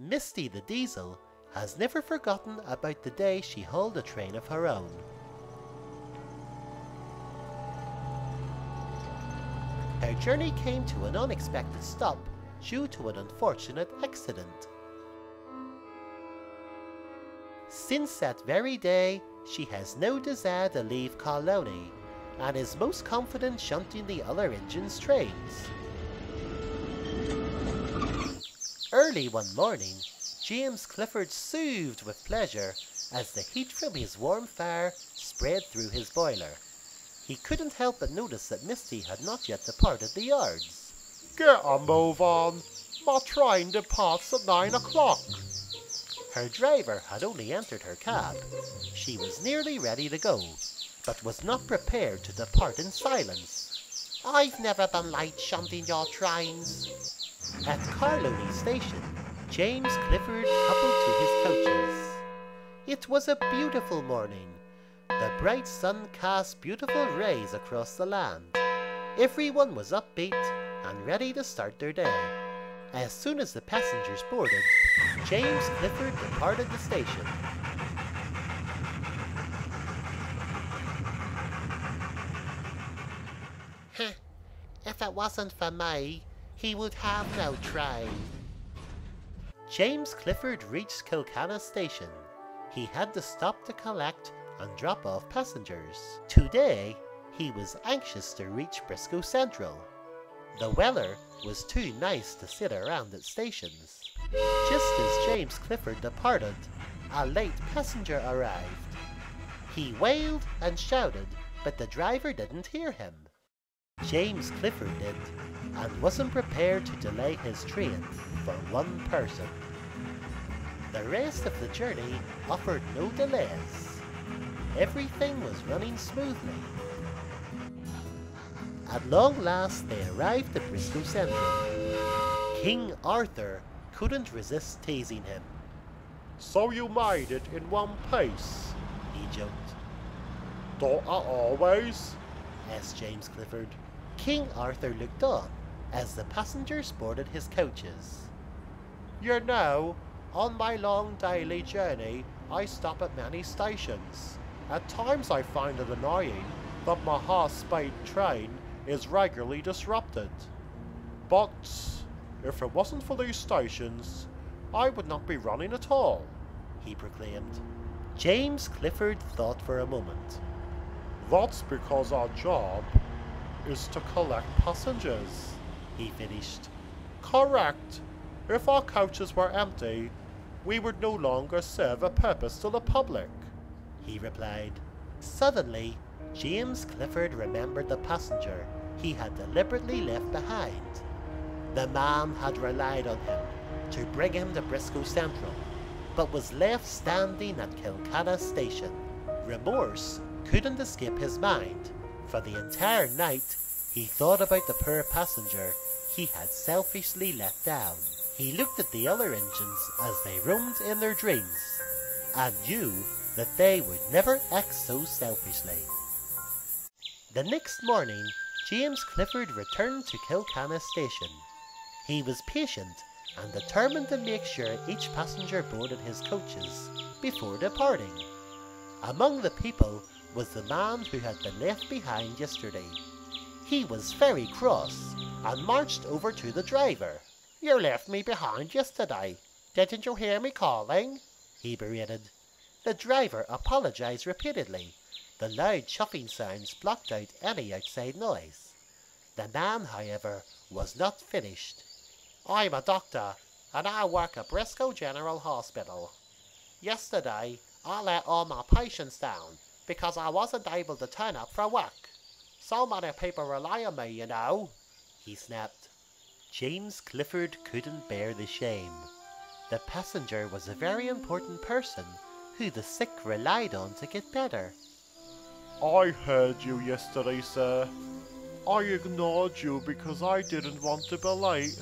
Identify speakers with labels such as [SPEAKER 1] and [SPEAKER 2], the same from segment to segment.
[SPEAKER 1] Misty the Diesel has never forgotten about the day she hauled a train of her own. Her journey came to an unexpected stop due to an unfortunate accident. Since that very day, she has no desire to leave Colony and is most confident shunting the other engine's trains. Early one morning, James Clifford soothed with pleasure as the heat from his warm fire spread through his boiler. He couldn't help but notice that Misty had not yet departed the yards.
[SPEAKER 2] Get a move on. My train departs at 9 o'clock.
[SPEAKER 1] Her driver had only entered her cab. She was nearly ready to go, but was not prepared to depart in silence. I've never been late shunting your trains. At Carlowley station, James Clifford coupled to his coaches. It was a beautiful morning. The bright sun cast beautiful rays across the land. Everyone was upbeat and ready to start their day. As soon as the passengers boarded, James Clifford departed the station. If it wasn't for me, he would have no train. James Clifford reached Kilkenna station. He had to stop to collect and drop off passengers. Today, he was anxious to reach Briscoe Central. The weather was too nice to sit around at stations. Just as James Clifford departed, a late passenger arrived. He wailed and shouted, but the driver didn't hear him. James Clifford did, and wasn't prepared to delay his train for one person. The rest of the journey offered no delays. Everything was running smoothly. At long last they arrived at Briscoe Central. King Arthur couldn't resist teasing him.
[SPEAKER 2] So you made it in one piece,
[SPEAKER 1] he joked.
[SPEAKER 2] Don't I always?
[SPEAKER 1] Asked James Clifford. King Arthur looked on as the passengers boarded his coaches.
[SPEAKER 2] You know, on my long daily journey, I stop at many stations. At times I find it annoying that my high-speed train is regularly disrupted. But if it wasn't for these stations, I would not be running at all,
[SPEAKER 1] he proclaimed. James Clifford thought for a moment.
[SPEAKER 2] That's because our job is to collect passengers,
[SPEAKER 1] he finished.
[SPEAKER 2] Correct. If our coaches were empty, we would no longer serve a purpose to the public,
[SPEAKER 1] he replied. Suddenly, James Clifford remembered the passenger he had deliberately left behind. The man had relied on him to bring him to Briscoe Central, but was left standing at Kilkenna station. Remorse couldn't escape his mind. For the entire night, he thought about the poor passenger he had selfishly let down. He looked at the other engines as they roamed in their dreams, and knew that they would never act so selfishly. The next morning, James Clifford returned to Kilkenna station. He was patient and determined to make sure each passenger boarded his coaches before departing. Among the people was the man who had been left behind yesterday. He was very cross and marched over to the driver. You left me behind yesterday. Didn't you hear me calling? He berated. The driver apologized repeatedly. The loud chuffing sounds blocked out any outside noise. The man, however, was not finished. I'm a doctor, and I work at Briscoe General Hospital. Yesterday, I let all my patients down because I wasn't able to turn up for work. So many people rely on me, you know, he snapped. James Clifford couldn't bear the shame. The passenger was a very important person who the sick relied on to get better.
[SPEAKER 2] I heard you yesterday, sir. I ignored you because I didn't want to be late.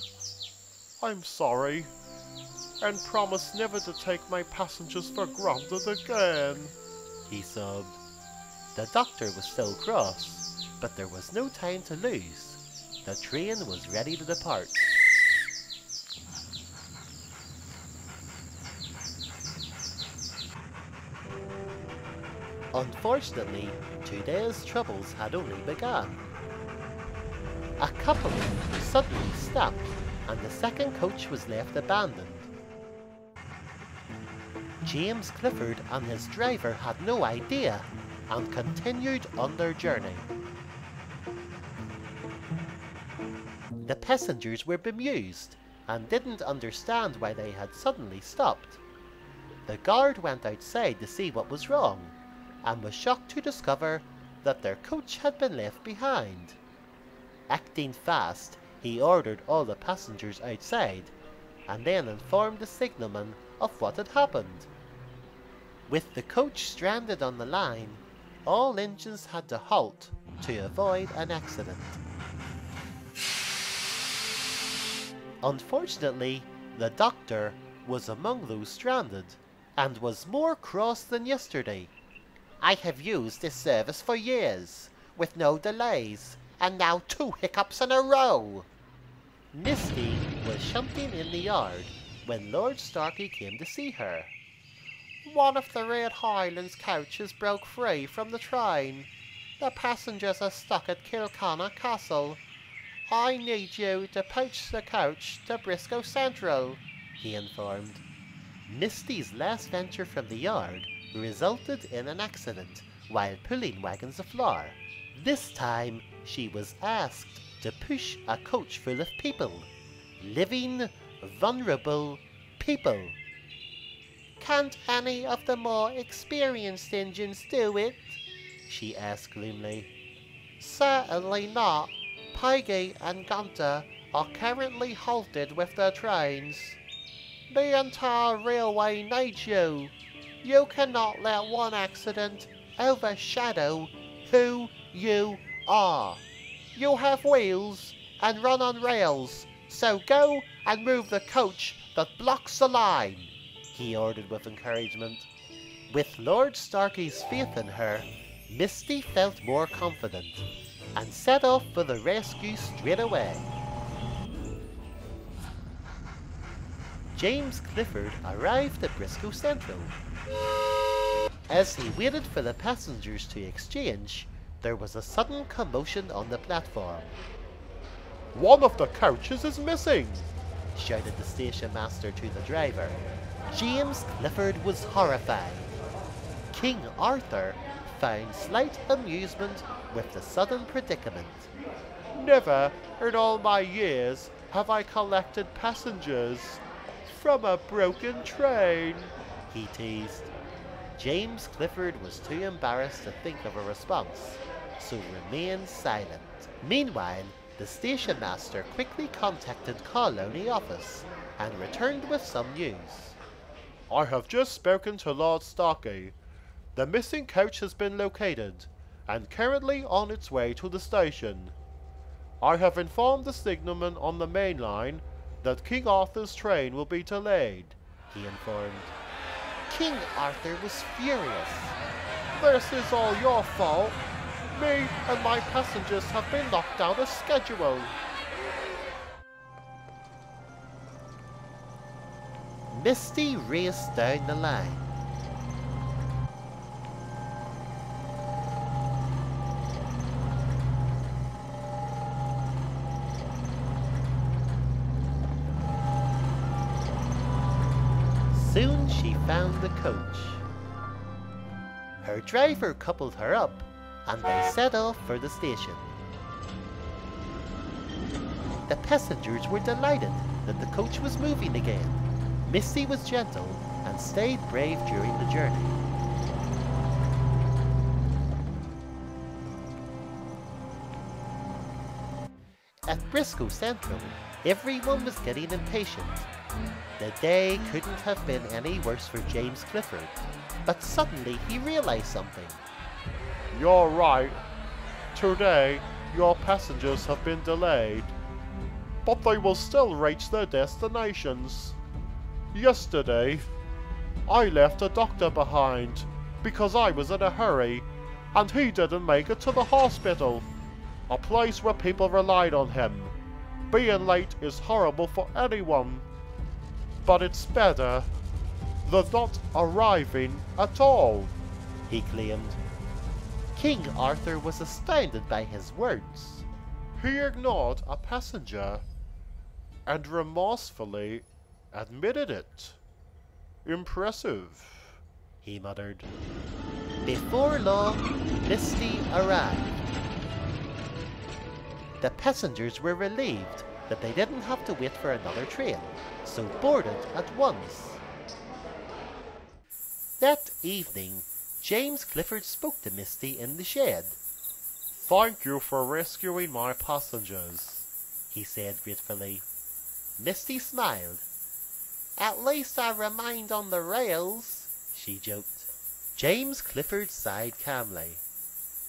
[SPEAKER 2] I'm sorry, and promise never to take my passengers for granted again,
[SPEAKER 1] he sobbed. The doctor was still cross, but there was no time to lose. The train was ready to depart. Unfortunately, today's troubles had only begun. A couple suddenly stopped, and the second coach was left abandoned. James Clifford and his driver had no idea and continued on their journey. The passengers were bemused and didn't understand why they had suddenly stopped. The guard went outside to see what was wrong and was shocked to discover that their coach had been left behind. Acting fast, he ordered all the passengers outside and then informed the signalman of what had happened. With the coach stranded on the line, all engines had to halt to avoid an accident. Unfortunately, the doctor was among those stranded and was more cross than yesterday. "I have used this service for years, with no delays, and now 2 hiccups in a row." Misty was shunting in the yard when Lord Starkey came to see her. "One of the Red Highlands coaches broke free from the train. The passengers are stuck at Kilconnor Castle. I need you to poach the coach to Briscoe Central," he informed. Misty's last venture from the yard resulted in an accident while pulling wagons of flour. This time she was asked to push a coach full of people. Living, vulnerable people. "Can't any of the more experienced engines do it?" she asked gloomily. "Certainly not. Peggy and Gunter are currently halted with their trains. The entire railway needs you. You cannot let one accident overshadow who you are. You have wheels and run on rails, so go and move the coach that blocks the line," he ordered with encouragement. With Lord Starkey's faith in her, Misty felt more confident and set off for the rescue straight away. James Clifford arrived at Briscoe Central. As he waited for the passengers to exchange, there was a sudden commotion on the platform.
[SPEAKER 2] "One of the coaches is missing!"
[SPEAKER 1] shouted the station master to the driver. James Clifford was horrified. King Arthur found slight amusement with the sudden predicament.
[SPEAKER 2] "Never in all my years have I collected passengers from a broken train,"
[SPEAKER 1] he teased. James Clifford was too embarrassed to think of a response, so remained silent. Meanwhile, the station master quickly contacted Colony office and returned with some news.
[SPEAKER 2] "I have just spoken to Lord Starkey. The missing coach has been located and currently on its way to the station. I have informed the signalman on the main line that King Arthur's train will be delayed," he informed.
[SPEAKER 1] King Arthur was furious.
[SPEAKER 2] "This is all your fault. Me and my passengers have been knocked out of schedule."
[SPEAKER 1] Misty raced down the line. Soon she found the coach. Her driver coupled her up and they set off for the station. The passengers were delighted that the coach was moving again. Misty was gentle and stayed brave during the journey. At Briscoe Central, everyone was getting impatient. The day couldn't have been any worse for James Clifford, but suddenly he realized something.
[SPEAKER 2] "You're right. Today, your passengers have been delayed, but they will still reach their destinations. Yesterday, I left a doctor behind because I was in a hurry, and he didn't make it to the hospital, a place where people relied on him. Being late is horrible for anyone, but it's better than not arriving at all."
[SPEAKER 1] he claimed. King Arthur was astounded by his words.
[SPEAKER 2] He ignored a passenger and remorsefully admitted it. Impressive,
[SPEAKER 1] he muttered. Before long, Misty arrived. The passengers were relieved that they didn't have to wait for another train, so boarded at once. That evening, James Clifford spoke to Misty in the shed.
[SPEAKER 2] Thank you for rescuing my passengers,
[SPEAKER 1] he said gratefully. Misty smiled. At least I remained on the rails, she joked. James Clifford sighed calmly.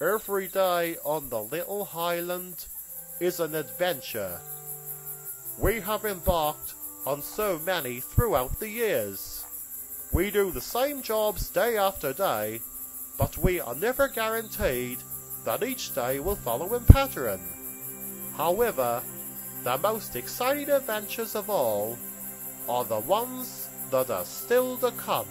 [SPEAKER 2] Every day on the little Highland is an adventure. We have embarked on so many throughout the years. We do the same jobs day after day, but we are never guaranteed that each day will follow in pattern. However, the most exciting adventures of all are the ones that are still to come.